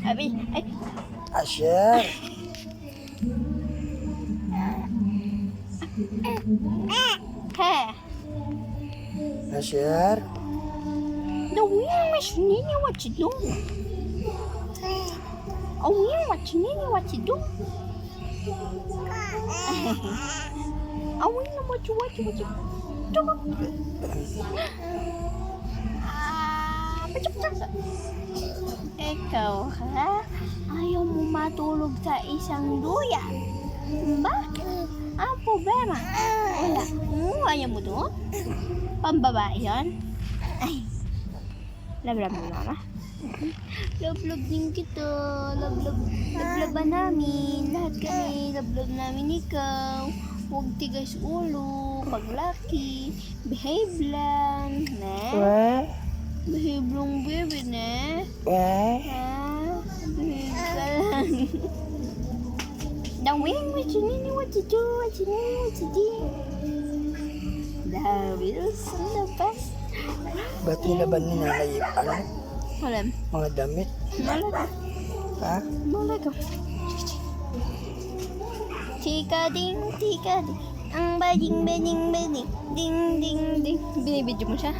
Abi, ay. Asher. He. Asher. The wheel machine, what you do? A wheel machine, what you do? A wheel, what you do? Ikaw, ha? Ayaw mo matulog sa isang duyan. Bakit? Ang problema? Wala. Ayaw mo doon? Pambabae yan? Ay. Love-love mo, mama? Love-love din kita. Love-love namin. Lahat kami. Love-love namin ikaw. Huwag tigas ulo. Paglaki. Behave lang. Ne? What? Behave lang, baby, ne? What? Ha? Behave ka lang. The wing, what you need, what you do, what you need, what you do. The wheels on the bus. Ba't nilaban ni nanay ano? Wala. Mga damit? Wala ka. Ha? Wala ka. Tika ding. Ang bading. Ding ding ding. Binibidyo mo siya?